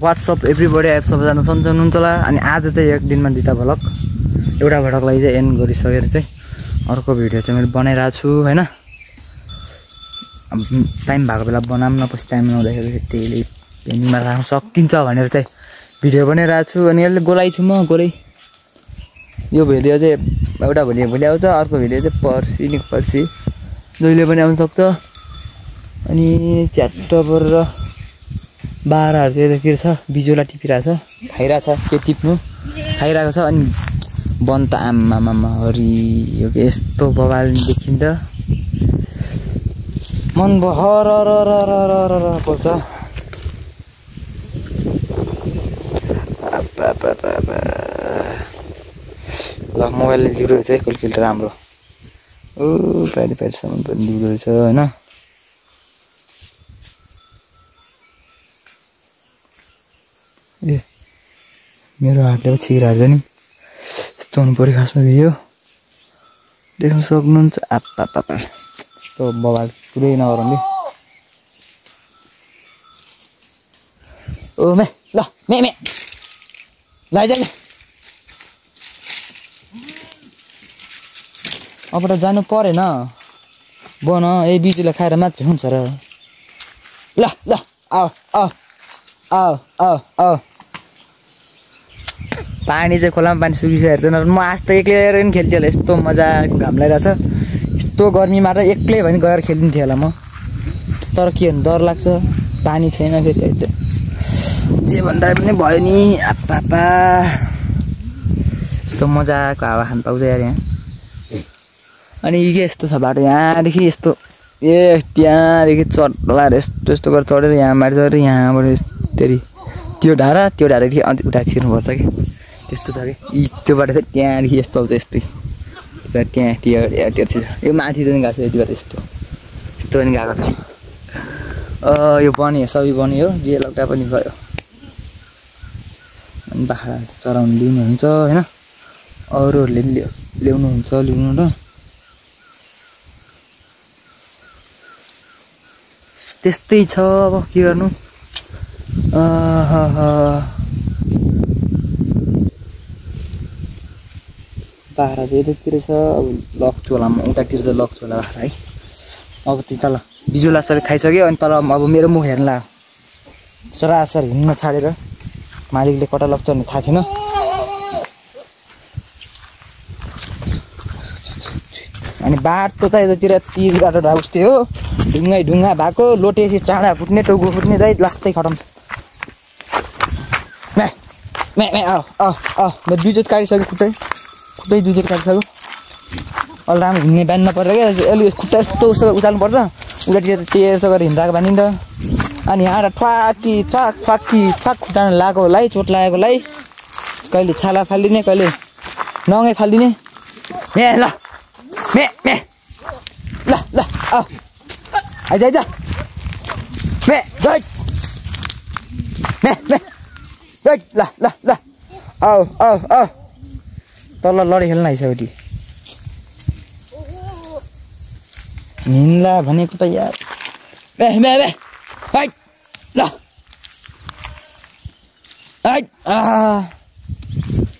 WhatsApp everybody app सबैजना सन्चै हुनुहुन्छ होला। अनि आज चाहिँ एक दिनमा दुईटा भ्लग, एउटा भ्लगलाई चाहिँ एन्ड गरिसकेर चाहिँ अर्को भिडियो चाहिँ मैले बनाइरहेको छु हैन। अब टाइम भएको बेला बनाऊँ न, पछि टाइम नहुँदाखेरि त्यसले पेन्डिङमा राख्न सकिन्छ भनेर चाहिँ भिडियो बनाइरहेको छु। अनि यसले गोलाइ छु म गोलै। यो भिडियो चाहिँ एउटा भोलि आउँछ, अर्को भिडियो चाहिँ पर्सि जहिले पनि आउन सक्छ। अनि च्याट्टबर र बाह्रहरू चाहिँ यता के छ, बिजुला टिपिरहेको छ, खाइरहेको छ, के टिप्नु खाइरहेको छ। अनि बन्द त आम्मामा हरि यो के यस्तो बबाल देखिन्छ, मन बहर पर्छ। ल मोबाइलले लिएको रहेछ क्यालकुलेटर राम्रो, प्यारीसम्म पनि लिएको रहेछ होइन। ए मेरो हातले पो छिराहाल्छ नि, यस्तो हुनु पऱ्यो खासमा भिडियो देख्न सक्नुहुन्छ। आप्पा यस्तो बबाल पुरै नगराउने। ओ मे ल मे लैजा अब त जानु परेन बन, ए बिजुले खाएर मात्रै हुन्छ र। ल आऊ पानी चाहिँ खोलामा पानी सुकिसकेको छैन। म आज त एक्लै गएर पनि खेल्थेँ होला, यस्तो मजा घाम लागिरहेछ। यस्तो गर्मीमा त एक्लै भने गएर खेलिन्थेँ होला म, तर के भन्नु डर लाग्छ, पानी छैन फेरि। जे भन्दा पनि भयो नि, आप्पा यस्तो मजाको हावा खानु पाउँछ यार यहाँ। अनि के यस्तो छ बाटो यहाँदेखि, यस्तो ए त्यहाँदेखि चढ्ला यस्तो गरेर चढेर यहाँ माथि चढेर यहाँबाट यस्तरी त्यो डाँडादेखि अन्त उता छिर्नुपर्छ कि, त्यस्तो छ कि। त्यो बाटो चाहिँ त्यहाँदेखि यस्तो आउँछ, यस्तै त्यहाँ त्यो छ। यो माथि पनि गएको छ, यतिबाट यस्तो पनि गएको छ। यो बन्यो, सबै बन्यो, जे लग्दा पनि गयो। अनि बाख्रा चराउनु लिनुहुन्छ होइन, अरूहरूले ल्याउनुहुन्छ लिउनु र। त्यस्तै छ अब के गर्नु। बाख्रा चाहिँ यतातिर छ, अब लक्चोलामा उतातिर चाहिँ लक्चोला बाख्रा है। अब त्यो तल बिजुला सबै खाइसक्यो। अनि तल अब मेरो मुख हेर्नु लाग्यो, सरासर हिँड्न छाडेर। मालिकले कता लग्छ भने थाहा छैन। अनि बाटो त यतातिर पिच बाटो उस्तै हो, ढुङ्गा भएको, लोटेसी चाँडा फुट्ने, टाउको फुट्ने चाहिँ लास्टै खतम। म दुईचोट काटिसक्यो, खुट्टै दुईचोट काटिसक्यो। अलि राम्रो हिँड्ने बानी नपरेर क्या, अलि खुट्टा यस्तो उस्तो उचाल्नुपर्छ, उतातिर तेर्सो गरेर हिँड्दाको बानी नि त। अनि यहाँ ठ्वाक खुट्टामा लगाएको होला है, चोट लागेको होला है। कहिले छाला फालिदिने, कहिले नङै फालिदिने। ल आइज ल आऊ तल लडी खेल्न आइसक्यो। हिँड्ला भनेको त यार ल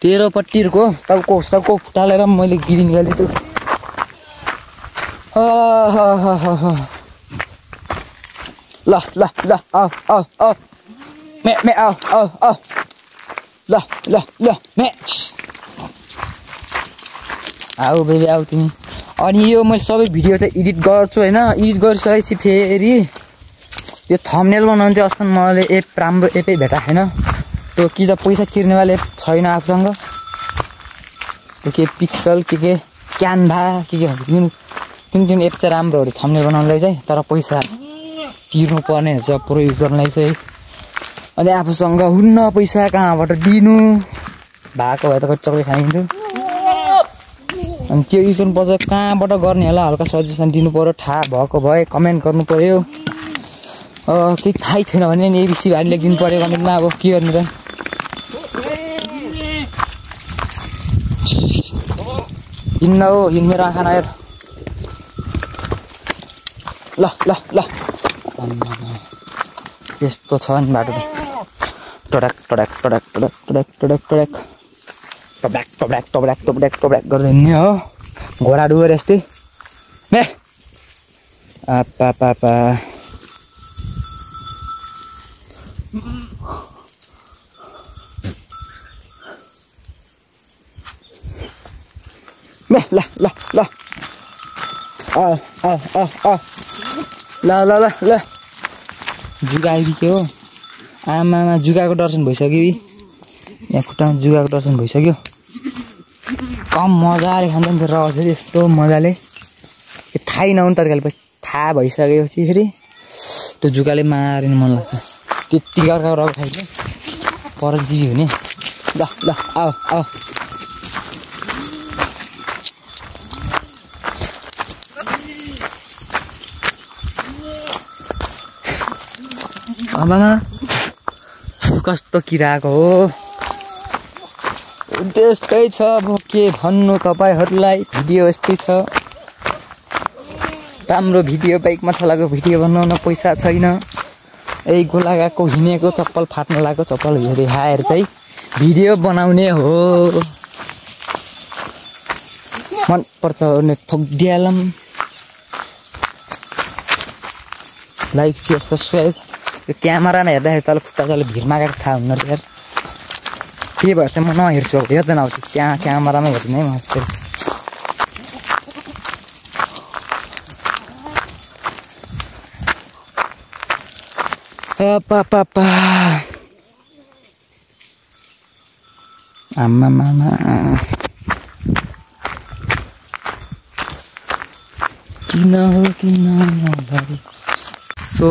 तेह्रपट्टिको टाउको सबको फुटालेर मैले गिरी निकालेँ त्यो। ल आऊ मे आऊ ल मे आऊ बेबी आऊ तिमी। अनि यो मैले सबै भिडियो चाहिँ एडिट गर्छु होइन। एडिट गरिसकेपछि फेरि यो थम्बनेल बनाउनु चाहिँ अस्ति मैले राम्रो एपै भेटा छैन। त्यो कि त पैसा तिर्नेवाला एप छैन आफूसँग। त्यो के पिक्सल के क्यानभा के कुन एप चाहिँ राम्रोहरू थम्बनेल बनाउनलाई चाहिँ, तर पैसा तिर्नु पर्ने हुन्छ प्रयोग गर्नलाई चाहिँ। अनि आफूसँग हुन्न पैसा, कहाँबाट दिनु, भएको भए त कच्चकै खाइन्थ्यो। अनि त्यो युज गर्नुपर्छ, कहाँबाट गर्ने होला हल्का सजेसन दिनु पऱ्यो। थाहा भएको भए कमेन्ट गर्नु पऱ्यो, केही थाहै छैन भने एबिसी भाइ लेखिदिनु पऱ्यो कमेन्टमा। अब के गर्ने त। हिँड्न हो हिँड मेरो आँखा नहेर ल ल ल यस्तो छ नि बाटो टडक टडक टडक टडक टडक टडक टडक टब्ल्याक टब्ल्याक टब्ल्याक टब्ल्याक टब्ल्याक गरेर हिँड्ने हो घोडा डुबेर यस्तै मे आपा पापा मे ल ल ल ल ल ल ल जुगा आइदियो हो आमामा जुगाको दर्शन भइसक्यो यहाँ खुट्टामा जुगाको दर्शन भइसक्यो कम मजाले खान्छ नि फेरि रगत फेरि यस्तो मजाले थाहै नहुने तरिकाले पछि थाहा भइसकेपछि फेरि त्यो जुगाले मारिनु मन लाग्छ त्यति अर्काको रगत खाइदियो परजीवी हुने ल ल आऊ आऊ आमामा कस्तो किराको हो त्यस्तै छ अब के भन्नु तपाईँहरूलाई भिडियो यस्तै छ राम्रो भिडियो बाइकमा चलाएको भिडियो बनाउन पैसा छैन यही गोलागाको हिँडेको चप्पल फाट्न लागेको चप्पल देखाएर चाहिँ भिडियो बनाउने हो मनपर्छ भने ठोकिदिहालौँ लाइक सेयर सब्सक्राइब यो क्यामेरामा हेर्दाखेरि तल खुट्टा तल भिरमा गएर थाहा हुन्न यार त्यही भएर चाहिँ म नहेर्छु अब हेर्दैन आउँछु त्यहाँ क्यामेरामा हेर्ने म पापा आमामा किन हो किन सो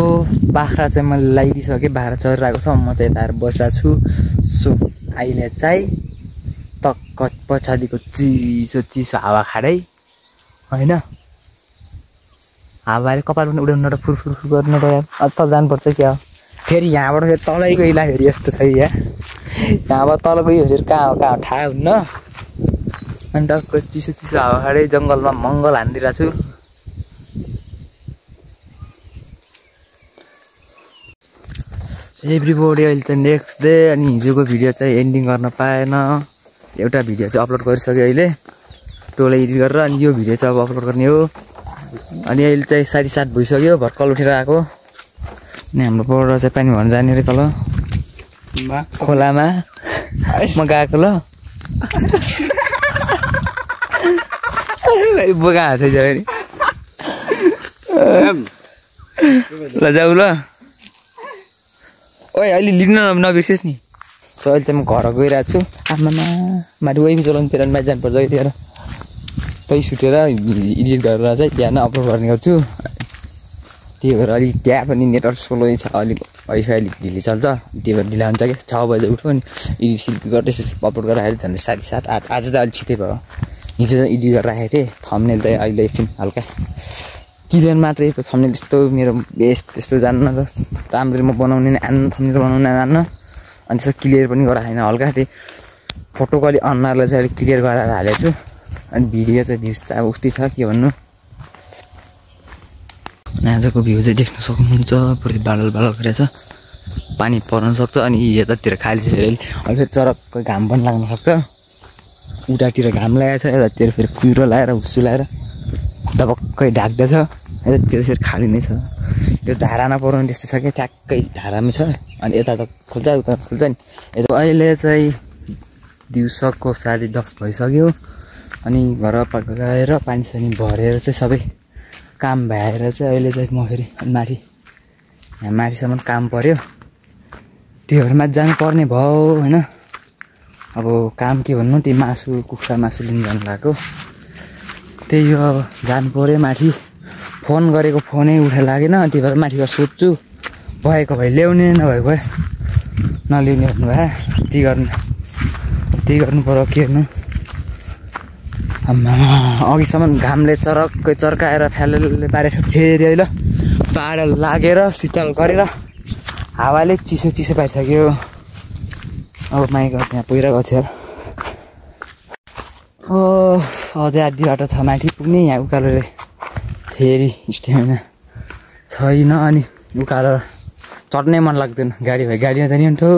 बाख्रा चाहिँ मैले लगाइदिइसकेँ बाख्रा चरिरहेको छ म चाहिँ यता बसेको छु सो अहिले चाहिँ टक्क पछाडिको चिसो चिसो हावा खाँदै होइन हावाले कपाल पनि उडाउनु र फुरफुर गर्नु गयो अब तल जानुपर्छ क्या फेरि यहाँबाट फेरि तलै गइला फेरि यस्तो छ यहाँबाट तल गयो फेरि कहाँ थाहा हुन्न अनि टक्क चिसो चिसो हावा खाँदै जङ्गलमा मङ्गल हानिदिरहेको छु एभ्रीबडी अहिले चाहिँ नेक्स्ट डे अनि हिजोको भिडियो चाहिँ एन्डिङ गर्न पाएन एउटा भिडियो चाहिँ अपलोड गरिसक्यो अहिले टोले एडिट गरेर अनि यो भिडियो चाहिँ अब अपलोड गर्ने हो अनि अहिले चाहिँ 7:30 भइसक्यो भर्खर उठेर आएको अनि हाम्रो पौडा चाहिँ पानी भर्न जाने अरे तल खोलामा म गएको ल बोका हाँसैछ फेरि ल जाऊ ल ओइ अहिले लिन नबिर्सेस् नि सो अहिले चाहिँ म घर गइरहेको छु आमामा माथि वेब चलाउनुतिर माथि जानुपर्छ यतिखेर त्यही सुतेर एडिट गरेर चाहिँ बिहान अपलोड गर्ने गर्छु त्यही भएर अलिक त्यहाँ पनि नेटवर्क स्लो छ अलिक वाइफाई अलिक ढिली चल्छ त्यही भएर ढिला हुन्छ क्या 6 बजे उठ्यो अनि एडिट सिडिट गर्दै अपलोड गरेर आएर झन् 7:30 8 आज त अलिक छिटै भयो हिजो चाहिँ एडिट गरेर राखेको थिएँ थम्बनेल चाहिँ अहिले एकछिन हल्का क्लियर मात्रै त्यो थम्बनेल त्यस्तो मेरो बेस्ट त्यस्तो जान्न र राम्ररी म बनाउने थम्बनेल बनाउन जान्न अनि त्यसो क्लियर पनि गराएन हल्का त्यो फोटोको अलिक अनुहारलाई चाहिँ अलिक क्लियर गराएर हालेको छु अनि भिडियो चाहिँ भ्युज त अब उस्तै छ के भन्नु आजको भ्यू चाहिँ देख्न सक्नुहुन्छ पुरै बादल बादल गरेछ पानी पर्न सक्छ अनि यतातिर खाली छ फेरि अहिले फेरि चरकको घाम पनि लाग्न सक्छ उतातिर घाम लागेको छ यतातिर फेरि कुहिरो लगाएर हुस्सु लगाएर दबक्कै ढाक्दैछ यतातिर फेरि खाली नै छ यो धारामा पर्ने त्यस्तो छ क्या ठ्याक्कै धारामै छ अनि यता त खुल्छ उता खुल्छ नि यता अहिले चाहिँ दिउँसोको 10:30 भइसक्यो अनि घर गएर पानी सानी भरेर चाहिँ सबै काम भएर चाहिँ अहिले चाहिँ म फेरि माथि यहाँ माथिसम्म काम पर्यो त्यो भएर माथि जानुपर्ने भयो होइन अब काम के भन्नु त्यो मासु कुखुरा मासु लिन जानु भएको त्यही हो अब जानु पर्यो माथि फोन गरेको फोनै उठा लागेन त्यही भएर माथि गएर सोध्छु भएको भए ल्याउने नभएको भए नल्याउने भन्नुभयो त्यही गर्नु पर्यो के गर्नु आम्मा अघिसम्म घामले चरक्कै चर्काएर फ्यालले पारेर फेरि अहिले पारा लागेर शीतल गरेर हावाले चिसो चिसो पारिसक्यो अब माइक त्यहाँ पहिरो गएको छ अझै आधी बाटो छ माथि पुग्ने यहाँ उकालो फेरि स्ट्यामिना छैन अनि उकालो चढ्नै मन लाग्दैन गाडी भए गाडीमा जाने हुन्थ्यो